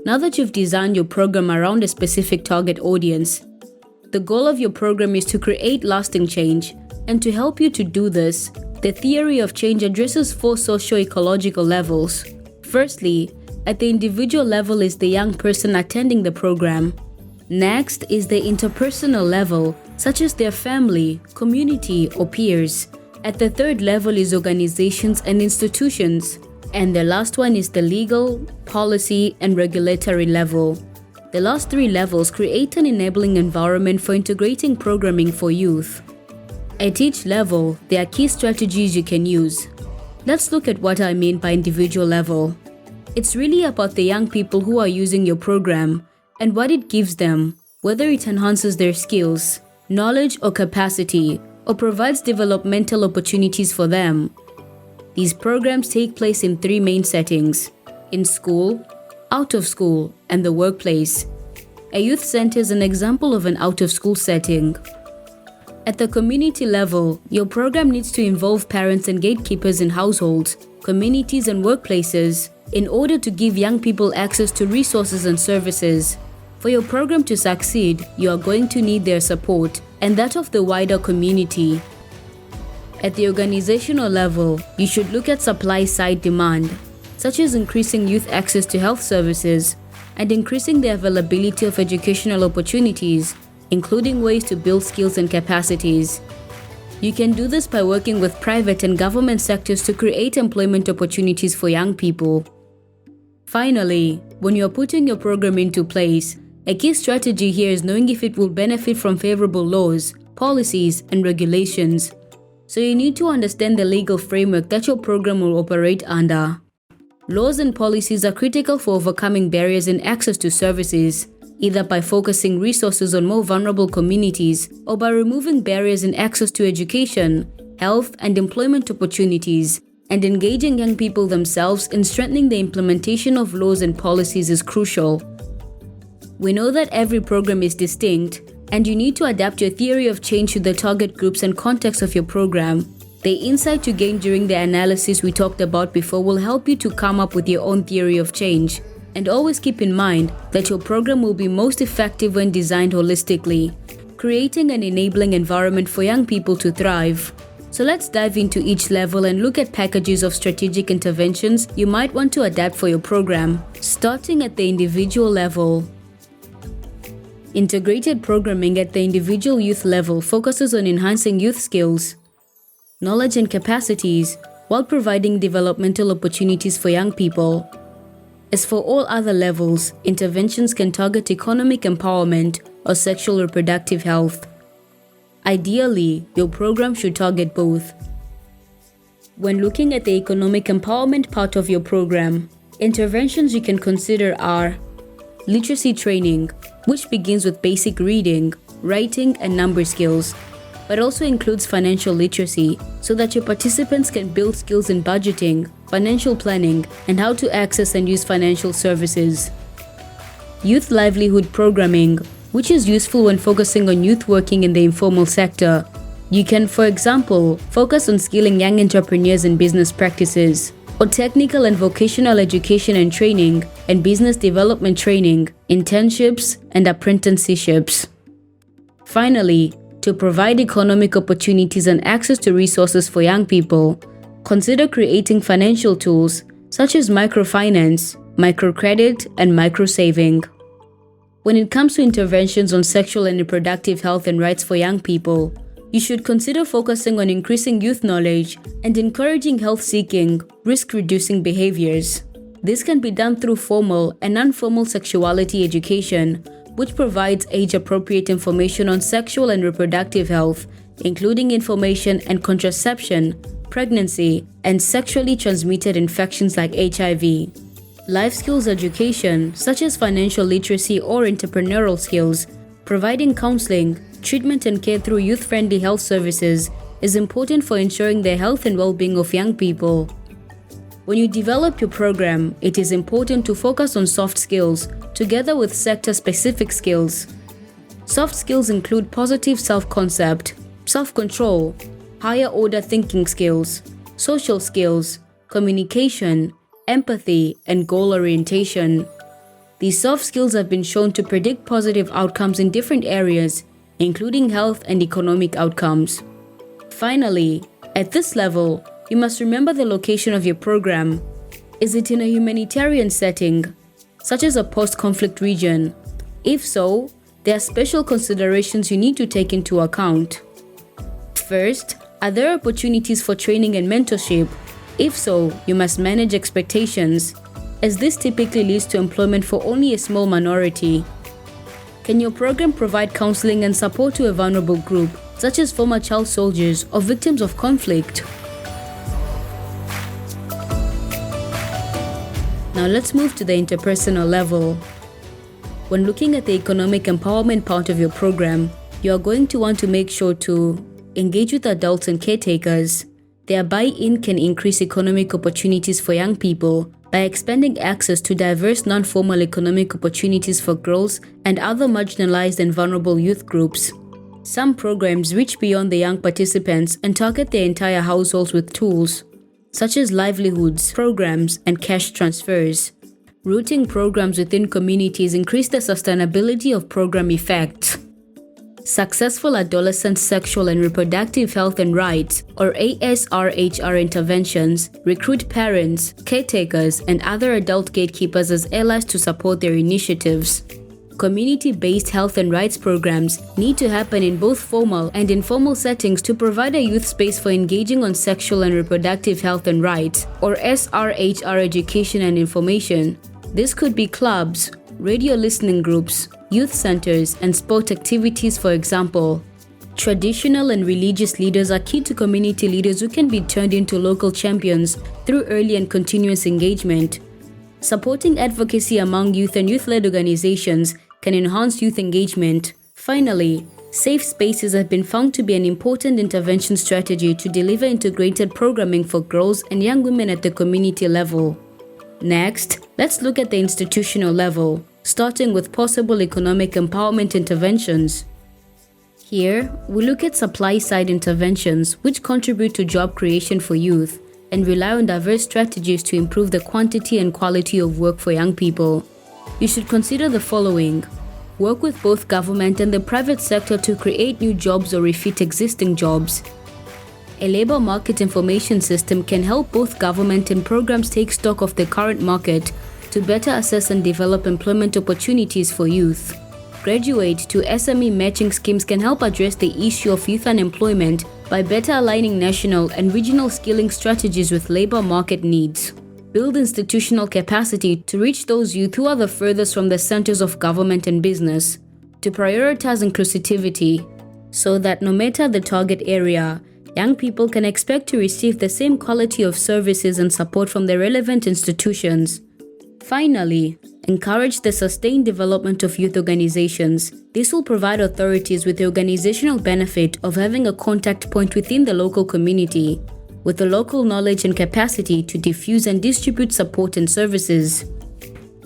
Now that you've designed your program around a specific target audience, the goal of your program is to create lasting change, and to help you to do this, the theory of change addresses 4 socio-ecological levels. Firstly, at the individual level is the young person attending the program. Next is the interpersonal level, such as their family, community, or peers. At the third level is organizations and institutions. And the last one is the legal, policy, and regulatory level. The last 3 levels create an enabling environment for integrating programming for youth. At each level, there are key strategies you can use. Let's look at what I mean by individual level. It's really about the young people who are using your program and what it gives them, whether it enhances their skills, knowledge, or capacity, or provides developmental opportunities for them. These programs take place in 3 main settings: in school, out of school, and the workplace. A youth center is an example of an out-of-school setting. At the community level, your program needs to involve parents and gatekeepers in households, communities, and workplaces in order to give young people access to resources and services. For your program to succeed, you are going to need their support and that of the wider community. At the organizational level, you should look at supply-side demand, such as increasing youth access to health services and increasing the availability of educational opportunities, including ways to build skills and capacities. You can do this by working with private and government sectors to create employment opportunities for young people. Finally, when you are putting your program into place, a key strategy here is knowing if it will benefit from favorable laws, policies, and regulations. So you need to understand the legal framework that your program will operate under. Laws and policies are critical for overcoming barriers in access to services, either by focusing resources on more vulnerable communities or by removing barriers in access to education, health, and employment opportunities. And engaging young people themselves in strengthening the implementation of laws and policies is crucial. We know that every program is distinct, and you need to adapt your theory of change to the target groups and context of your program. The insight you gain during the analysis we talked about before will help you to come up with your own theory of change. And always keep in mind that your program will be most effective when designed holistically, creating an enabling environment for young people to thrive. So let's dive into each level and look at packages of strategic interventions you might want to adapt for your program, starting at the individual level. Integrated programming at the individual youth level focuses on enhancing youth skills, knowledge, and capacities while providing developmental opportunities for young people. As for all other levels, interventions can target economic empowerment or sexual reproductive health. Ideally, your program should target both. When looking at the economic empowerment part of your program, interventions you can consider are literacy training, which begins with basic reading, writing, and number skills, but also includes financial literacy so that your participants can build skills in budgeting, financial planning, and how to access and use financial services. Youth livelihood programming, which is useful when focusing on youth working in the informal sector. You can, for example, focus on skilling young entrepreneurs in business practices, or technical and vocational education and training, and business development training, internships, and apprenticeships. Finally, to provide economic opportunities and access to resources for young people, consider creating financial tools such as microfinance, microcredit, and microsaving. When it comes to interventions on sexual and reproductive health and rights for young people, you should consider focusing on increasing youth knowledge and encouraging health-seeking, risk-reducing behaviors. This can be done through formal and informal sexuality education, which provides age-appropriate information on sexual and reproductive health, including information and contraception, pregnancy, and sexually transmitted infections like HIV. Life skills education, such as financial literacy or entrepreneurial skills, providing counseling, treatment, and care through youth-friendly health services is important for ensuring the health and well-being of young people. When you develop your program, it is important to focus on soft skills together with sector-specific skills. Soft skills include positive self-concept, self-control, higher-order thinking skills, social skills, communication, empathy, and goal orientation. These soft skills have been shown to predict positive outcomes in different areas, including health and economic outcomes. Finally, at this level, you must remember the location of your program. Is it in a humanitarian setting, such as a post-conflict region? If so, there are special considerations you need to take into account. First, are there opportunities for training and mentorship? If so, you must manage expectations, as this typically leads to employment for only a small minority. Can your program provide counseling and support to a vulnerable group, such as former child soldiers or victims of conflict? Now let's move to the interpersonal level. When looking at the economic empowerment part of your program, you are going to want to make sure to engage with adults and caretakers. Their buy-in can increase economic opportunities for young people by expanding access to diverse non-formal economic opportunities for girls and other marginalized and vulnerable youth groups. Some programs reach beyond the young participants and target their entire households with tools, such as livelihoods, programs, and cash transfers. Rooting programs within communities increase the sustainability of program effects. Successful adolescent sexual and reproductive health and rights, or ASRH interventions, recruit parents, caretakers, and other adult gatekeepers as allies to support their initiatives. Community-based health and rights programs need to happen in both formal and informal settings to provide a youth space for engaging on sexual and reproductive health and rights, or SRHR education and information. This could be clubs, radio listening groups, youth centers, and sport activities, for example. Traditional and religious leaders are key to community leaders who can be turned into local champions through early and continuous engagement. Supporting advocacy among youth and youth-led organizations can enhance youth engagement. Finally, safe spaces have been found to be an important intervention strategy to deliver integrated programming for girls and young women at the community level. Next, let's look at the institutional level, starting with possible economic empowerment interventions. Here, we look at supply-side interventions which contribute to job creation for youth and rely on diverse strategies to improve the quantity and quality of work for young people. You should consider the following. Work with both government and the private sector to create new jobs or refit existing jobs. A labor market information system can help both government and programs take stock of the current market to better assess and develop employment opportunities for youth. Graduate to SME matching schemes can help address the issue of youth unemployment by better aligning national and regional skilling strategies with labor market needs. Build institutional capacity to reach those youth who are the furthest from the centers of government and business. To prioritize inclusivity, so that no matter the target area, young people can expect to receive the same quality of services and support from the relevant institutions. Finally, encourage the sustained development of youth organizations. This will provide authorities with the organizational benefit of having a contact point within the local community, with the local knowledge and capacity to diffuse and distribute support and services.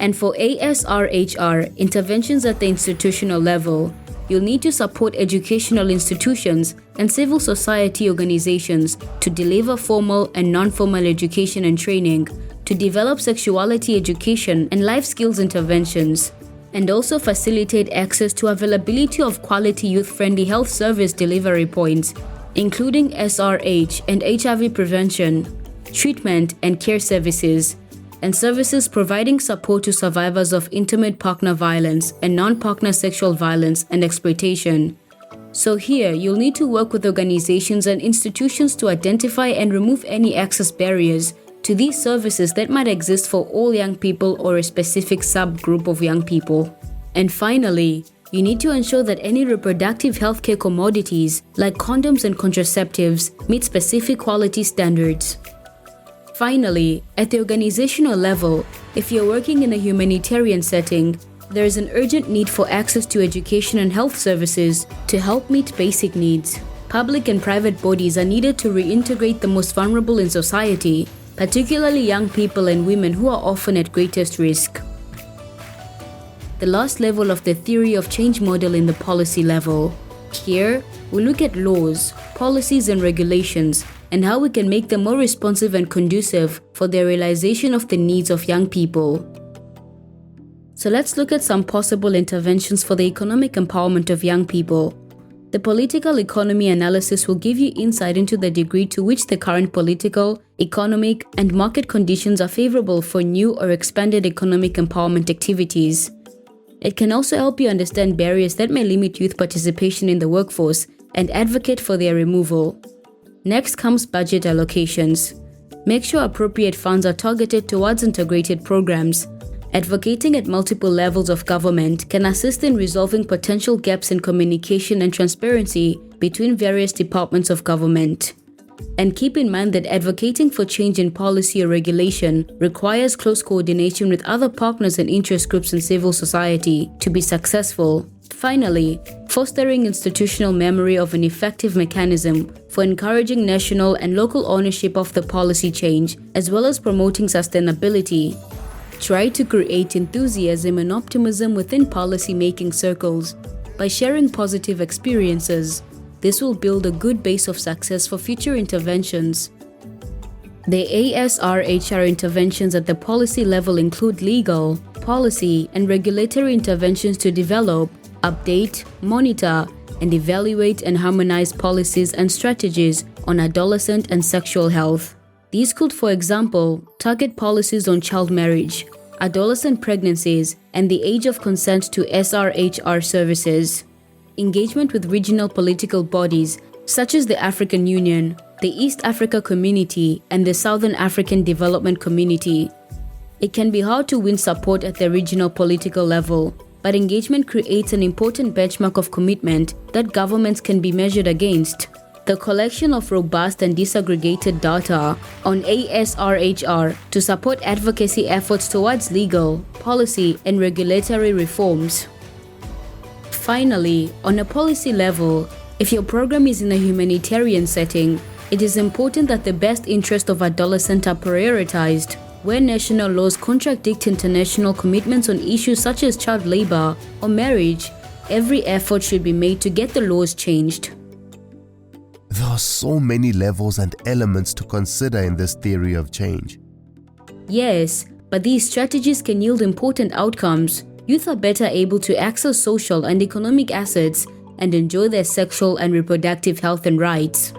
And for ASRHR interventions at the institutional level, you'll need to support educational institutions and civil society organizations to deliver formal and non-formal education and training, to develop sexuality education and life skills interventions, and also facilitate access to availability of quality youth-friendly health service delivery points, including SRH and HIV prevention, treatment and care services, and services providing support to survivors of intimate partner violence and non-partner sexual violence and exploitation. So here, you'll need to work with organizations and institutions to identify and remove any access barriers to these services that might exist for all young people or a specific subgroup of young people. And finally, you need to ensure that any reproductive healthcare commodities, like condoms and contraceptives, meet specific quality standards. Finally, at the organizational level, if you're working in a humanitarian setting, there is an urgent need for access to education and health services to help meet basic needs. Public and private bodies are needed to reintegrate the most vulnerable in society, particularly young people and women who are often at greatest risk. The last level of the theory of change model in the policy level. Here, we look at laws, policies and regulations, and how we can make them more responsive and conducive for the realization of the needs of young people. So let's look at some possible interventions for the economic empowerment of young people. The political economy analysis will give you insight into the degree to which the current political, economic, and market conditions are favorable for new or expanded economic empowerment activities. It can also help you understand barriers that may limit youth participation in the workforce and advocate for their removal. Next comes budget allocations. Make sure appropriate funds are targeted towards integrated programs. Advocating at multiple levels of government can assist in resolving potential gaps in communication and transparency between various departments of government. And keep in mind that advocating for change in policy or regulation requires close coordination with other partners and interest groups in civil society to be successful. Finally, fostering institutional memory of an effective mechanism for encouraging national and local ownership of the policy change, as well as promoting sustainability. Try to create enthusiasm and optimism within policy-making circles by sharing positive experiences. This will build a good base of success for future interventions. The ASRH interventions at the policy level include legal, policy, and regulatory interventions to develop, update, monitor, and evaluate and harmonize policies and strategies on adolescent and sexual health. These could, for example, target policies on child marriage, adolescent pregnancies, and the age of consent to SRHR services. Engagement with regional political bodies such as the African Union, the East Africa Community, and the Southern African Development Community. It can be hard to win support at the regional political level, but engagement creates an important benchmark of commitment that governments can be measured against. The collection of robust and disaggregated data on ASRHR to support advocacy efforts towards legal, policy, and regulatory reforms. Finally, on a policy level, if your program is in a humanitarian setting, it is important that the best interests of adolescents are prioritized. Where national laws contradict international commitments on issues such as child labor or marriage, every effort should be made to get the laws changed. There are so many levels and elements to consider in this theory of change. Yes, but these strategies can yield important outcomes. Youth are better able to access social and economic assets and enjoy their sexual and reproductive health and rights.